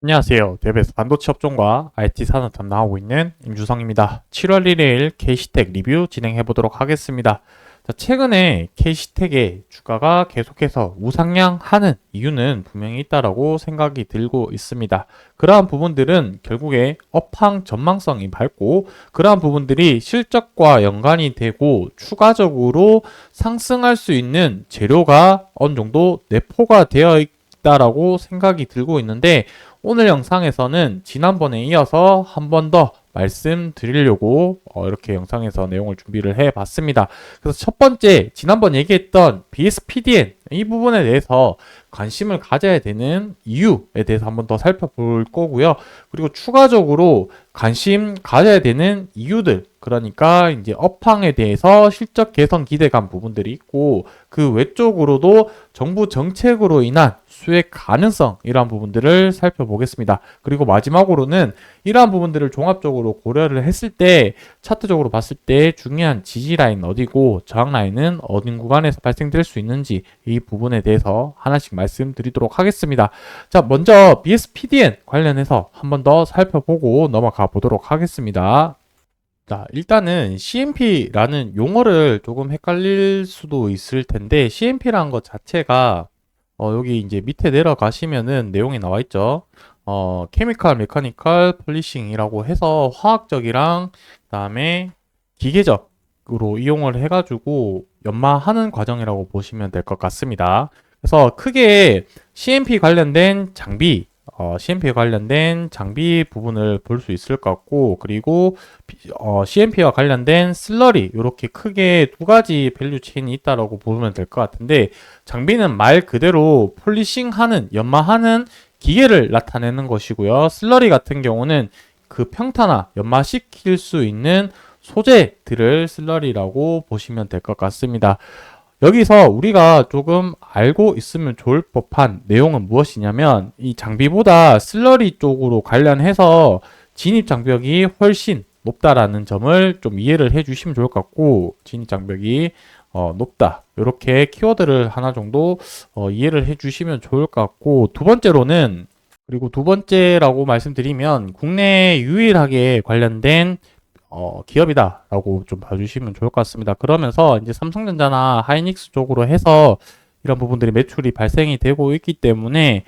안녕하세요. 대베스 반도체 업종과 IT 산업 담당하고 있는 임주성입니다. 7월 1일 K시텍 리뷰 진행해 보도록 하겠습니다. 자, 최근에 K시텍의 주가가 계속해서 우상향하는 이유는 분명히 있다라고 생각이 들고 있습니다. 그러한 부분들은 결국에 업황 전망성이 밝고 그러한 부분들이 실적과 연관이 되고 추가적으로 상승할 수 있는 재료가 어느 정도 내포가 되어 있다라고 생각이 들고 있는데 오늘 영상에서는 지난번에 이어서 한 번 더 말씀드리려고 이렇게 영상에서 내용을 준비를 해 봤습니다. 그래서 첫 번째, 지난번 얘기했던 BSPDN 이 부분에 대해서 관심을 가져야 되는 이유에 대해서 한 번 더 살펴볼 거고요. 그리고 추가적으로 관심 가져야 되는 이유들, 그러니까 이제 업황에 대해서 실적 개선 기대감 부분들이 있고 그 외적으로도 정부 정책으로 인한 수익 가능성 이러한 부분들을 살펴보겠습니다. 그리고 마지막으로는 이러한 부분들을 종합적으로 고려를 했을 때 차트적으로 봤을 때 중요한 지지 라인 어디고 저항 라인은 어딘 구간에서 발생될 수 있는지 이 부분에 대해서 하나씩 말씀드리도록 하겠습니다. 자, 먼저 BSPDN 관련해서 한 번 더 살펴보고 넘어가 보도록 하겠습니다. 자, 일단은 CMP라는 용어를 조금 헷갈릴 수도 있을 텐데 CMP라는 것 자체가 여기 이제 밑에 내려가시면은 내용이 나와 있죠. 케미칼 메카니컬 폴리싱이라고 해서 화학적이랑 그다음에 기계적으로 이용을 해가지고 연마하는 과정이라고 보시면 될 것 같습니다. 그래서 크게 CMP 관련된 장비, CMP 관련된 장비 부분을 볼 수 있을 것 같고, 그리고 CMP와 관련된 슬러리, 이렇게 크게 두 가지 밸류 체인이 있다라고 보면 될 것 같은데, 장비는 말 그대로 폴리싱하는, 연마하는 기계를 나타내는 것이고요. 슬러리 같은 경우는 그 평탄화, 연마시킬 수 있는 소재들을 슬러리라고 보시면 될 것 같습니다. 여기서 우리가 조금 알고 있으면 좋을 법한 내용은 무엇이냐면 이 장비보다 슬러리 쪽으로 관련해서 진입 장벽이 훨씬 높다라는 점을 좀 이해를 해 주시면 좋을 것 같고, 진입 장벽이 높다, 이렇게 키워드를 하나 정도 이해를 해 주시면 좋을 것 같고, 두 번째로는, 그리고 두 번째라고 말씀드리면 국내 유일하게 관련된 기업이다라고 좀 봐주시면 좋을 것 같습니다. 그러면서 이제 삼성전자나 하이닉스 쪽으로 해서 이런 부분들이 매출이 발생이 되고 있기 때문에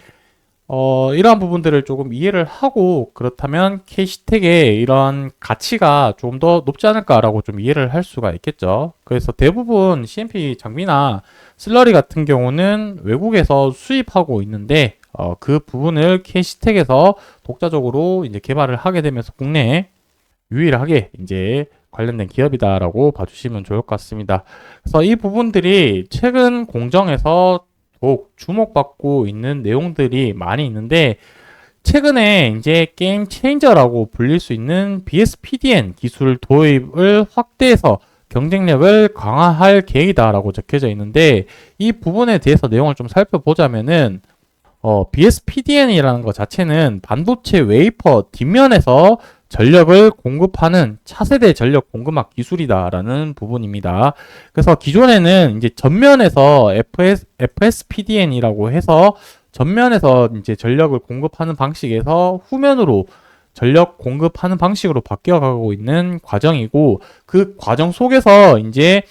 이러한 부분들을 조금 이해를 하고 그렇다면 K시텍의 이런 가치가 좀 더 높지 않을까라고 좀 이해를 할 수가 있겠죠. 그래서 대부분 CMP 장비나 슬러리 같은 경우는 외국에서 수입하고 있는데 그 부분을 K시텍에서 독자적으로 이제 개발을 하게 되면서 국내에 유일하게 이제 관련된 기업이다라고 봐주시면 좋을 것 같습니다. 그래서 이 부분들이 최근 공정에서 더욱 주목받고 있는 내용들이 많이 있는데, 최근에 이제 게임 체인저라고 불릴 수 있는 BSPDN 기술 도입을 확대해서 경쟁력을 강화할 계획이다라고 적혀져 있는데, 이 부분에 대해서 내용을 좀 살펴보자면은 BSPDN이라는 것 자체는 반도체 웨이퍼 뒷면에서 전력을 공급하는 차세대 전력 공급막 기술이다라는 부분입니다. 그래서 기존에는 이제 전면에서 FSPDN이라고 해서 전면에서 이제 전력을 공급하는 방식에서 후면으로 전력 공급하는 방식으로 바뀌어가고 있는 과정이고, 그 과정 속에서 이제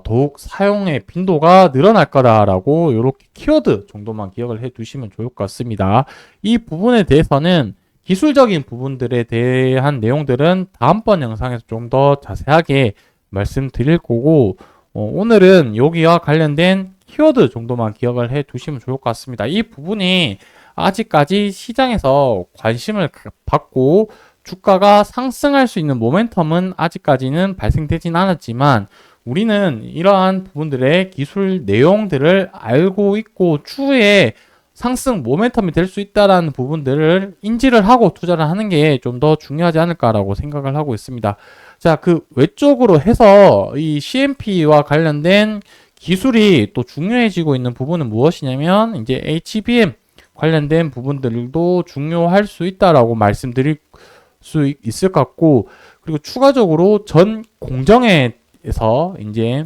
더욱 사용의 빈도가 늘어날 거다라고 이렇게 키워드 정도만 기억을 해 두시면 좋을 것 같습니다. 이 부분에 대해서는 기술적인 부분들에 대한 내용들은 다음번 영상에서 좀 더 자세하게 말씀드릴 거고, 오늘은 여기와 관련된 키워드 정도만 기억을 해 두시면 좋을 것 같습니다. 이 부분이 아직까지 시장에서 관심을 받고 주가가 상승할 수 있는 모멘텀은 아직까지는 발생되진 않았지만, 우리는 이러한 부분들의 기술 내용들을 알고 있고 추후에 상승 모멘텀이 될 수 있다라는 부분들을 인지를 하고 투자를 하는 게 좀 더 중요하지 않을까라고 생각을 하고 있습니다. 자, 그 외적으로 해서 이 CMP와 관련된 기술이 또 중요해지고 있는 부분은 무엇이냐면 이제 HBM 관련된 부분들도 중요할 수 있다라고 말씀드릴 수 있을 것 같고, 그리고 추가적으로 전 공정에서 이제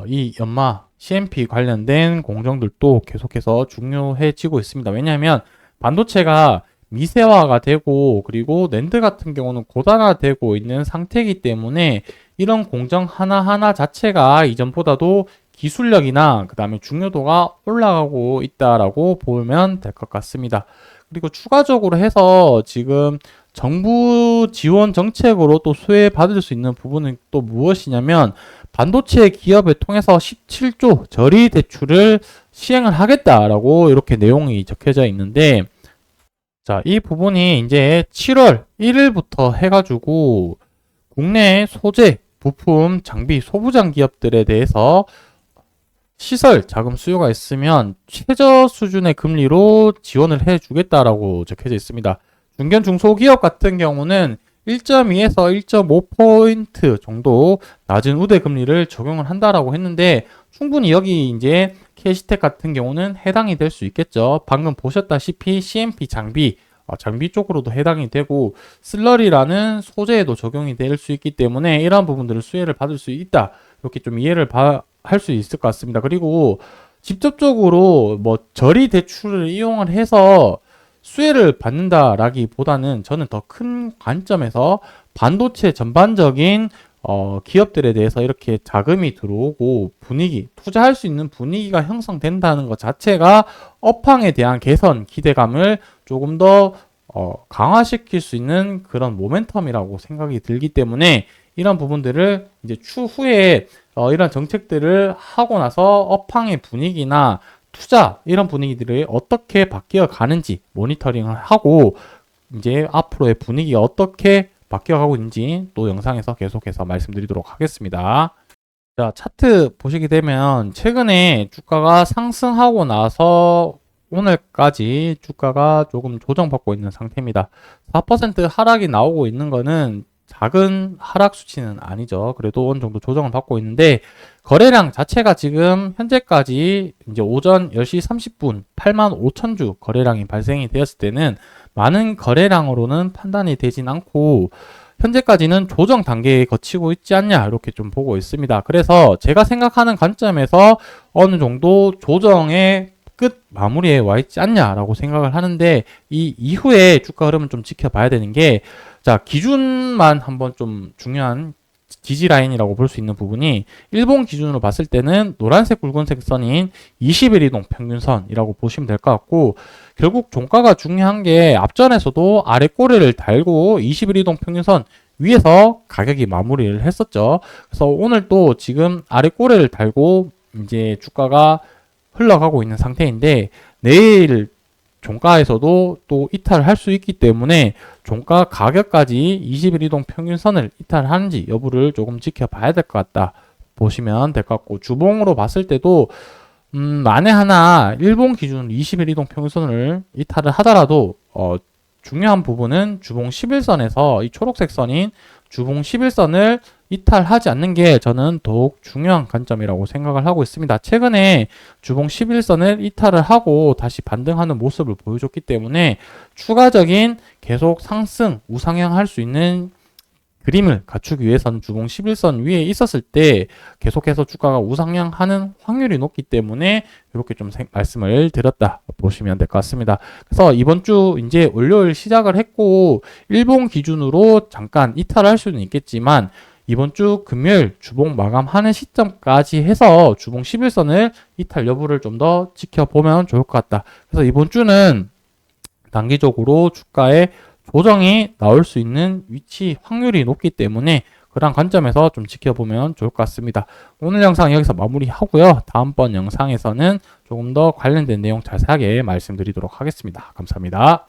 이 연마 CMP 관련된 공정들도 계속해서 중요해지고 있습니다. 왜냐하면 반도체가 미세화가 되고 그리고 낸드 같은 경우는 고단화되고 있는 상태이기 때문에 이런 공정 하나하나 자체가 이전보다도 기술력이나 그 다음에 중요도가 올라가고 있다라고 보면 될 것 같습니다. 그리고 추가적으로 해서 지금 정부 지원 정책으로 또 수혜받을 수 있는 부분은 또 무엇이냐면 반도체 기업을 통해서 17조 저리 대출을 시행을 하겠다라고 이렇게 내용이 적혀져 있는데, 자, 이 부분이 이제 7월 1일부터 해가지고 국내 소재, 부품, 장비, 소부장 기업들에 대해서 시설 자금 수요가 있으면 최저 수준의 금리로 지원을 해주겠다라고 적혀져 있습니다. 중견 중소기업 같은 경우는 1.2에서 1.5포인트 정도 낮은 우대 금리를 적용을 한다라고 했는데 충분히 여기 이제 캐시텍 같은 경우는 해당이 될 수 있겠죠. 방금 보셨다시피 CMP 장비, 장비 쪽으로도 해당이 되고 슬러리라는 소재에도 적용이 될 수 있기 때문에 이러한 부분들을 수혜를 받을 수 있다. 이렇게 좀 이해를 할 수 있을 것 같습니다. 그리고 직접적으로 뭐 저리 대출을 이용을 해서 수혜를 받는다라기보다는 저는 더 큰 관점에서 반도체 전반적인 기업들에 대해서 이렇게 자금이 들어오고 분위기, 투자할 수 있는 분위기가 형성된다는 것 자체가 업황에 대한 개선 기대감을 조금 더 강화시킬 수 있는 그런 모멘텀이라고 생각이 들기 때문에 이런 부분들을 이제 추후에 이런 정책들을 하고 나서 업황의 분위기나 투자 이런 분위기들이 어떻게 바뀌어 가는지 모니터링을 하고 이제 앞으로의 분위기가 어떻게 바뀌어가고 있는지 또 영상에서 계속해서 말씀드리도록 하겠습니다. 자, 차트 보시게 되면 최근에 주가가 상승하고 나서 오늘까지 주가가 조금 조정받고 있는 상태입니다. 4% 하락이 나오고 있는 거는 작은 하락 수치는 아니죠. 그래도 어느 정도 조정을 받고 있는데 거래량 자체가 지금 현재까지 이제 오전 10시 30분 85,000주 거래량이 발생이 되었을 때는 많은 거래량으로는 판단이 되진 않고 현재까지는 조정 단계에 거치고 있지 않냐 이렇게 좀 보고 있습니다. 그래서 제가 생각하는 관점에서 어느 정도 조정의 끝 마무리에 와 있지 않냐라고 생각을 하는데 이 이후에 주가 흐름은 좀 지켜봐야 되는 게, 자, 기준만 한번 좀 중요한 지지 라인이라고 볼 수 있는 부분이 일본 기준으로 봤을 때는 노란색 굵은색 선인 20일 이동 평균선이라고 보시면 될 것 같고, 결국 종가가 중요한 게 앞전에서도 아래 꼬리를 달고 20일 이동 평균선 위에서 가격이 마무리를 했었죠. 그래서 오늘 또 지금 아래 꼬리를 달고 이제 주가가 흘러가고 있는 상태인데 내일 종가에서도 또 이탈을 할 수 있기 때문에 종가 가격까지 20일 이동 평균선을 이탈하는지 여부를 조금 지켜봐야 될 것 같다 보시면 될 것 같고, 주봉으로 봤을 때도 만에 하나 일본 기준 20일 이동 평균선을 이탈을 하더라도 중요한 부분은 주봉 11선에서 이 초록색 선인 주봉 11선을 이탈하지 않는 게 저는 더욱 중요한 관점이라고 생각을 하고 있습니다. 최근에 주봉 11선을 이탈을 하고 다시 반등하는 모습을 보여줬기 때문에 추가적인 계속 상승, 우상향할 수 있는 그림을 갖추기 위해서는 주봉 11선 위에 있었을 때 계속해서 주가가 우상향하는 확률이 높기 때문에 이렇게 좀 말씀을 드렸다 보시면 될 것 같습니다. 그래서 이번 주 이제 월요일 시작을 했고 일본 기준으로 잠깐 이탈할 수는 있겠지만 이번 주 금요일 주봉 마감하는 시점까지 해서 주봉 11선을 이탈 여부를 좀 더 지켜보면 좋을 것 같다. 그래서 이번 주는 단기적으로 주가의 조정이 나올 수 있는 위치 확률이 높기 때문에 그런 관점에서 좀 지켜보면 좋을 것 같습니다. 오늘 영상 여기서 마무리하고요. 다음번 영상에서는 조금 더 관련된 내용 자세하게 말씀드리도록 하겠습니다. 감사합니다.